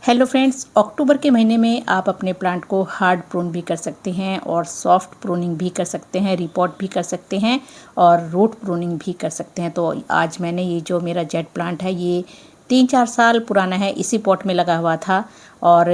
Hello friends, अक्टूबर के महीने में आप अपने प्लांट को हार्ड प्रून भी कर सकते हैं और सॉफ्ट प्रूनिंग भी कर सकते हैं, रिपोर्ट भी कर सकते हैं और रूट प्रूनिंग भी कर सकते हैं। तो आज मैंने ये जो मेरा जेट प्लांट है ये 3-4 साल पुराना है, इसी पॉट में लगा हुआ था और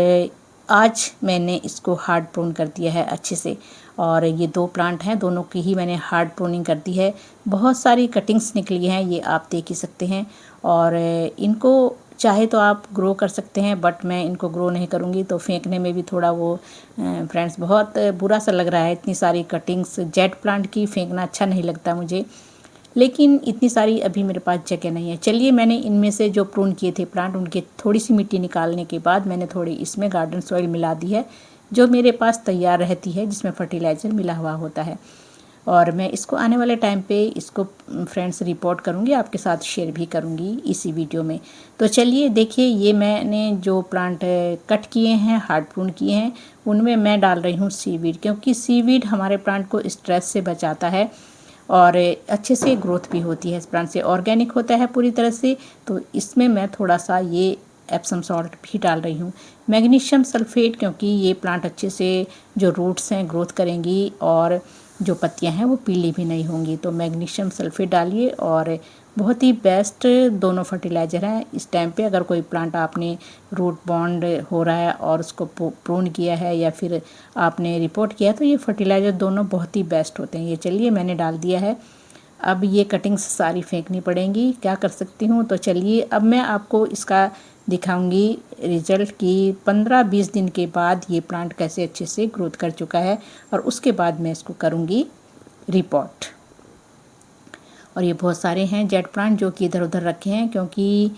आज मैंने इसको हार्ड प्रून कर दिया है अच्छे से। और ये 2 प्लांट हैं, दोनों की ही मैंने हार्ड प्रूनिंग कर दी है। बहुत सारी कटिंग्स निकली हैं, ये आप देख ही सकते हैं। और इनको चाहे तो आप ग्रो कर सकते हैं, बट मैं इनको ग्रो नहीं करूँगी। तो फेंकने में भी थोड़ा वो फ्रेंड्स बहुत बुरा सा लग रहा है। इतनी सारी कटिंग्स जेट प्लांट की फेंकना अच्छा नहीं लगता मुझे, लेकिन इतनी सारी अभी मेरे पास जगह नहीं है। चलिए, मैंने इनमें से जो प्रून किए थे प्लांट, उनके थोड़ी सी मिट्टी निकालने के बाद मैंने थोड़ी इसमें गार्डन सॉइल मिला दी है, जो मेरे पास तैयार रहती है, जिसमें फर्टिलाइज़र मिला हुआ होता है। और मैं इसको आने वाले टाइम पे इसको फ्रेंड्स रिपोर्ट करूँगी, आपके साथ शेयर भी करूँगी इसी वीडियो में। तो चलिए देखिए, ये मैंने जो प्लांट कट किए हैं, हार्ड प्रून किए हैं, उनमें मैं डाल रही हूँ सीवीड, क्योंकि सीवीड हमारे प्लांट को स्ट्रेस से बचाता है और अच्छे से ग्रोथ भी होती है। इस प्लांट से ऑर्गेनिक होता है पूरी तरह से। तो इसमें मैं थोड़ा सा ये एप्सम सॉल्ट भी डाल रही हूँ, मैग्नीशियम सल्फेट, क्योंकि ये प्लांट अच्छे से जो रूट्स हैं ग्रोथ करेंगी और जो पत्तियां हैं वो पीली भी नहीं होंगी। तो मैग्नीशियम सल्फेट डालिए और बहुत ही बेस्ट दोनों फर्टिलाइज़र हैं इस टाइम पे। अगर कोई प्लांट आपने रूट बॉन्ड हो रहा है और उसको प्रून किया है या फिर आपने रिपोर्ट किया है, तो ये फर्टिलाइज़र दोनों बहुत ही बेस्ट होते हैं। ये चलिए मैंने डाल दिया है। अब ये कटिंग्स सारी फेंकनी पड़ेंगी, क्या कर सकती हूँ। तो चलिए अब मैं आपको इसका दिखाऊंगी रिजल्ट कि 15-20 दिन के बाद ये प्लांट कैसे अच्छे से ग्रोथ कर चुका है, और उसके बाद मैं इसको करूँगी रिपोर्ट। और ये बहुत सारे हैं जेट प्लांट जो कि इधर उधर रखे हैं, क्योंकि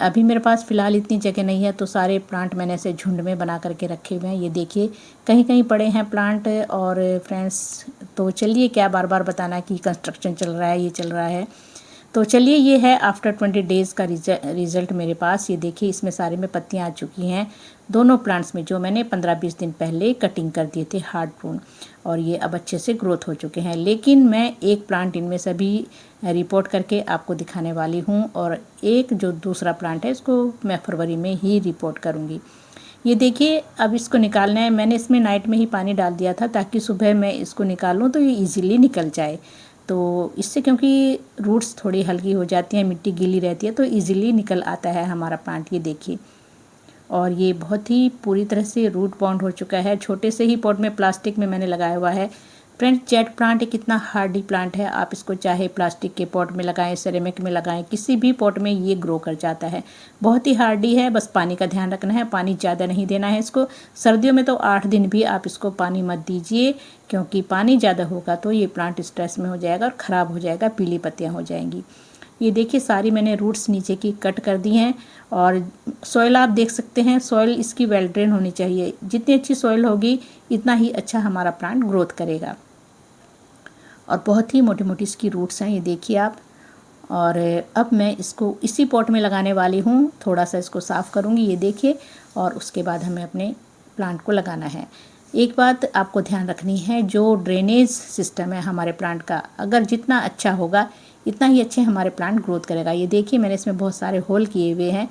अभी मेरे पास फ़िलहाल इतनी जगह नहीं है, तो सारे प्लांट मैंने ऐसे झुंड में बना करके रखे हुए हैं। ये देखिए कहीं कहीं पड़े हैं प्लांट। और फ्रेंड्स, तो चलिए, क्या बार बार बताना कि कंस्ट्रक्शन चल रहा है, ये चल रहा है। तो चलिए, ये है आफ्टर 20 डेज़ का रिज़ल्ट मेरे पास। ये देखिए, इसमें सारे में पत्तियां आ चुकी हैं दोनों प्लांट्स में, जो मैंने 15-20 दिन पहले कटिंग कर दिए थे हार्ड प्रून, और ये अब अच्छे से ग्रोथ हो चुके हैं। लेकिन मैं एक प्लांट इनमें से भी रिपोर्ट करके आपको दिखाने वाली हूँ, और एक जो दूसरा प्लांट है इसको मैं फरवरी में ही रिपोर्ट करूँगी। ये देखिए, अब इसको निकालना है। मैंने इसमें नाइट में ही पानी डाल दिया था ताकि सुबह मैं इसको निकालूँ तो ये ईज़िली निकल जाए। तो इससे, क्योंकि रूट्स थोड़ी हल्की हो जाती हैं, मिट्टी गीली रहती है, तो इजीली निकल आता है हमारा प्लांट। ये देखिए, और ये बहुत ही पूरी तरह से रूट बाउंड हो चुका है। छोटे से ही पॉट में, प्लास्टिक में मैंने लगाया हुआ है। फ्रेंड्स, जेट प्लांट एक इतना हार्डी प्लांट है, आप इसको चाहे प्लास्टिक के पॉट में लगाएं, सिरेमिक में लगाएं, किसी भी पॉट में ये ग्रो कर जाता है। बहुत ही हार्डी है, बस पानी का ध्यान रखना है, पानी ज़्यादा नहीं देना है इसको। सर्दियों में तो 8 दिन भी आप इसको पानी मत दीजिए, क्योंकि पानी ज़्यादा होगा तो ये प्लांट स्ट्रेस में हो जाएगा और ख़राब हो जाएगा, पीली पत्तियाँ हो जाएंगी। ये देखिए, सारी मैंने रूट्स नीचे की कट कर दी हैं। और सॉइल आप देख सकते हैं, सॉइल इसकी वेल ड्रेन होनी चाहिए। जितनी अच्छी सॉइल होगी इतना ही अच्छा हमारा प्लांट ग्रोथ करेगा। और बहुत ही मोटी मोटी इसकी रूट्स हैं, ये देखिए आप। और अब मैं इसको इसी पॉट में लगाने वाली हूँ। थोड़ा सा इसको साफ़ करूँगी, ये देखिए, और उसके बाद हमें अपने प्लांट को लगाना है। एक बात आपको ध्यान रखनी है, जो ड्रेनेज सिस्टम है हमारे प्लांट का, अगर जितना अच्छा होगा इतना ही अच्छे हमारे प्लांट ग्रोथ करेगा। ये देखिए, मैंने इसमें बहुत सारे होल किए हुए हैं,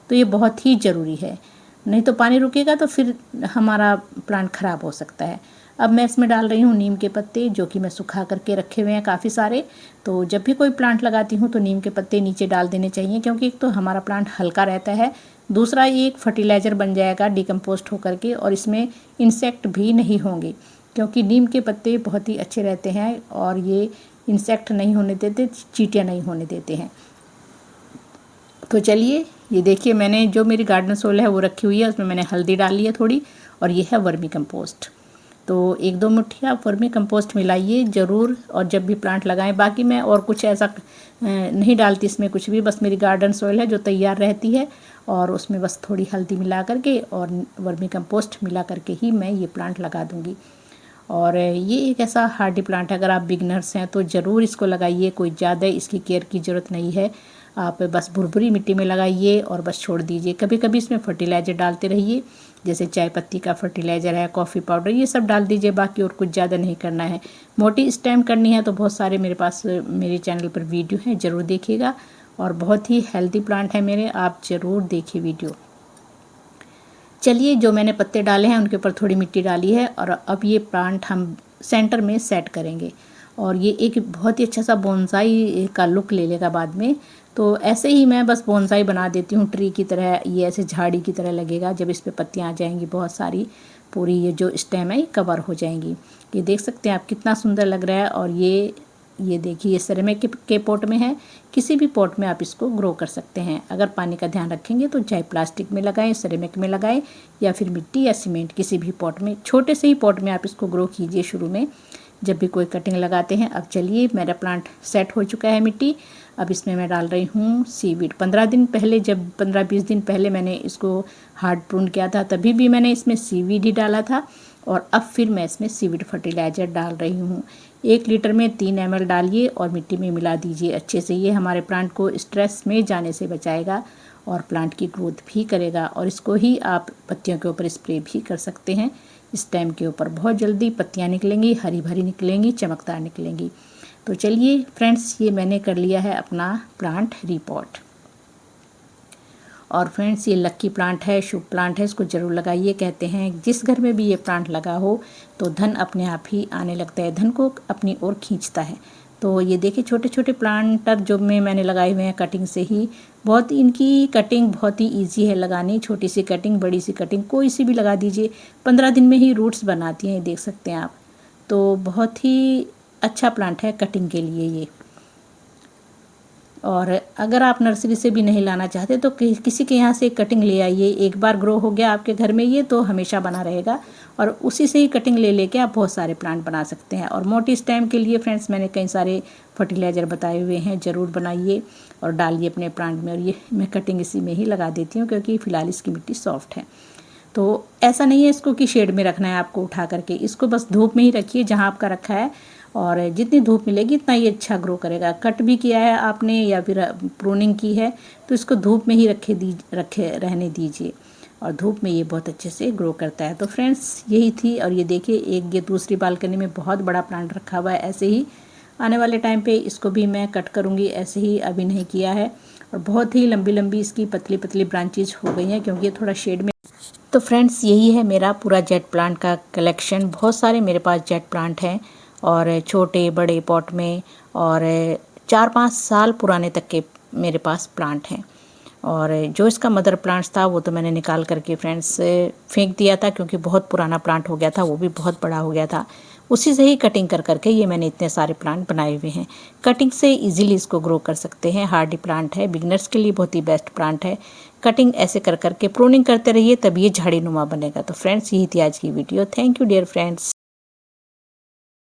तो ये बहुत ही ज़रूरी है। नहीं तो पानी रुकेगा तो फिर हमारा प्लांट ख़राब हो सकता है। अब मैं इसमें डाल रही हूँ नीम के पत्ते, जो कि मैं सुखा करके रखे हुए हैं काफ़ी सारे। तो जब भी कोई प्लांट लगाती हूँ तो नीम के पत्ते नीचे डाल देने चाहिए, क्योंकि एक तो हमारा प्लांट हल्का रहता है, दूसरा ये एक फर्टिलाइज़र बन जाएगा डिकम्पोस्ट होकर के, और इसमें इंसेक्ट भी नहीं होंगे, क्योंकि नीम के पत्ते बहुत ही अच्छे रहते हैं और ये इंसेक्ट नहीं होने देते, चींटियाँ नहीं होने देते हैं। तो चलिए, ये देखिए, मैंने जो मेरी गार्डन सोल है वो रखी हुई है, उसमें मैंने हल्दी डाली है थोड़ी, और ये है वर्मी कंपोस्ट। तो 1-2 मुट्ठी आप वर्मी कंपोस्ट मिलाइए ज़रूर, और जब भी प्लांट लगाएं। बाकी मैं और कुछ ऐसा नहीं डालती इसमें कुछ भी, बस मेरी गार्डन सॉइल है जो तैयार रहती है, और उसमें बस थोड़ी हल्दी मिला करके और वर्मी कंपोस्ट मिला करके ही मैं ये प्लांट लगा दूँगी। और ये एक ऐसा हार्डी प्लांट है, अगर आप बिगनर्स हैं तो ज़रूर इसको लगाइए। कोई ज़्यादा इसकी केयर की ज़रूरत नहीं है, आप बस भुरभुरी मिट्टी में लगाइए और बस छोड़ दीजिए। कभी कभी इसमें फर्टिलाइज़र डालते रहिए, जैसे चाय पत्ती का फर्टिलाइज़र है, कॉफ़ी पाउडर, ये सब डाल दीजिए। बाकी और कुछ ज़्यादा नहीं करना है। मोटी स्टेम करनी है तो बहुत सारे मेरे पास मेरे चैनल पर वीडियो हैं, ज़रूर देखिएगा। और बहुत ही हेल्दी प्लांट है मेरे, आप ज़रूर देखिए वीडियो। चलिए, जो मैंने पत्ते डाले हैं उनके ऊपर थोड़ी मिट्टी डाली है और अब ये प्लांट हम सेंटर में सेट करेंगे और ये एक बहुत ही अच्छा सा बोनसाई का लुक ले लेगा बाद में। तो ऐसे ही मैं बस बोनसाई बना देती हूँ ट्री की तरह, ये ऐसे झाड़ी की तरह लगेगा जब इस पे पत्तियाँ आ जाएंगी बहुत सारी, पूरी ये जो स्टेम है ये कवर हो जाएंगी। ये देख सकते हैं आप कितना सुंदर लग रहा है। और ये देखिए, ये सिरेमिक के पॉट में है, किसी भी पॉट में आप इसको ग्रो कर सकते हैं। अगर पानी का ध्यान रखेंगे तो चाहे प्लास्टिक में लगाएं, सिरेमिक में लगाएं या फिर मिट्टी या सीमेंट, किसी भी पॉट में, छोटे से ही पॉट में आप इसको ग्रो कीजिए शुरू में जब भी कोई कटिंग लगाते हैं। अब चलिए, मेरा प्लांट सेट हो चुका है मिट्टी। अब इसमें मैं डाल रही हूँ सीवीड। 15 दिन पहले, जब 15-20 दिन पहले मैंने इसको हार्ड प्रून किया था, तभी भी मैंने इसमें सीवीड ही डाला था और अब फिर मैं इसमें सीवीड फर्टिलाइज़र डाल रही हूँ। 1 लीटर में 3 ml डालिए और मिट्टी में मिला दीजिए अच्छे से। ये हमारे प्लांट को स्ट्रेस में जाने से बचाएगा और प्लांट की ग्रोथ भी करेगा। और इसको ही आप पत्तियों के ऊपर स्प्रे भी कर सकते हैं। स्टेम के ऊपर बहुत जल्दी पत्तियाँ निकलेंगी, हरी भरी निकलेंगी, चमकदार निकलेंगी। तो चलिए फ्रेंड्स, ये मैंने कर लिया है अपना प्लांट रिपोर्ट। और फ्रेंड्स, ये लक्की प्लांट है, शुभ प्लांट है, इसको ज़रूर लगाइए। कहते हैं जिस घर में भी ये प्लांट लगा हो तो धन अपने आप ही आने लगता है, धन को अपनी ओर खींचता है। तो ये देखिए, छोटे छोटे प्लांटर जो मैंने लगाए हुए हैं कटिंग से ही, बहुत इनकी कटिंग बहुत ही ईजी है लगानी। छोटी सी कटिंग, बड़ी सी कटिंग, कोई सी भी लगा दीजिए, 15 दिन में ही रूट्स बनाती हैं, देख सकते हैं आप। तो बहुत ही अच्छा प्लांट है कटिंग के लिए ये। और अगर आप नर्सरी से भी नहीं लाना चाहते तो किसी के यहाँ से कटिंग ले आइए। एक बार ग्रो हो गया आपके घर में ये तो हमेशा बना रहेगा और उसी से ही कटिंग ले लेके आप बहुत सारे प्लांट बना सकते हैं। और मोटी स्टेम के लिए फ्रेंड्स मैंने कई सारे फर्टिलाइज़र बताए हुए हैं, ज़रूर बनाइए और डालिए अपने प्लांट में। और ये मैं कटिंग इसी में ही लगा देती हूँ क्योंकि फ़िलहाल इसकी मिट्टी सॉफ्ट है। तो ऐसा नहीं है इसको कि शेड में रखना है आपको उठा करके, इसको बस धूप में ही रखिए जहाँ आपका रखा है, और जितनी धूप मिलेगी इतना ये अच्छा ग्रो करेगा। कट भी किया है आपने या फिर प्रूनिंग की है तो इसको धूप में ही रखे रहने दीजिए और धूप में ये बहुत अच्छे से ग्रो करता है। तो फ्रेंड्स, यही थी। और ये देखिए, ये दूसरी बालकनी में बहुत बड़ा प्लांट रखा हुआ है। ऐसे ही आने वाले टाइम पे इसको भी मैं कट करूँगी, ऐसे ही अभी नहीं किया है। और बहुत ही लंबी लंबी इसकी पतली पतली ब्रांचेज हो गई हैं क्योंकि ये थोड़ा शेड में। तो फ्रेंड्स, यही है मेरा पूरा जेट प्लांट का कलेक्शन। बहुत सारे मेरे पास जेट प्लांट हैं और छोटे बड़े पॉट में, और 4-5 साल पुराने तक के मेरे पास प्लांट हैं। और जो इसका मदर प्लांट्स था वो तो मैंने निकाल करके फ्रेंड्स फेंक दिया था क्योंकि बहुत पुराना प्लांट हो गया था, वो भी बहुत बड़ा हो गया था। उसी से ही कटिंग कर करके ये मैंने इतने सारे प्लांट बनाए हुए हैं। कटिंग से इजीली इसको ग्रो कर सकते हैं। हार्डी प्लांट है, बिगनर्स के लिए बहुत ही बेस्ट प्लांट है। कटिंग ऐसे कर करके प्रूनिंग करते रहिए तब ये झाड़ी नुमा बनेगा। तो फ्रेंड्स, यही थी आज की video. Thank you dear friends.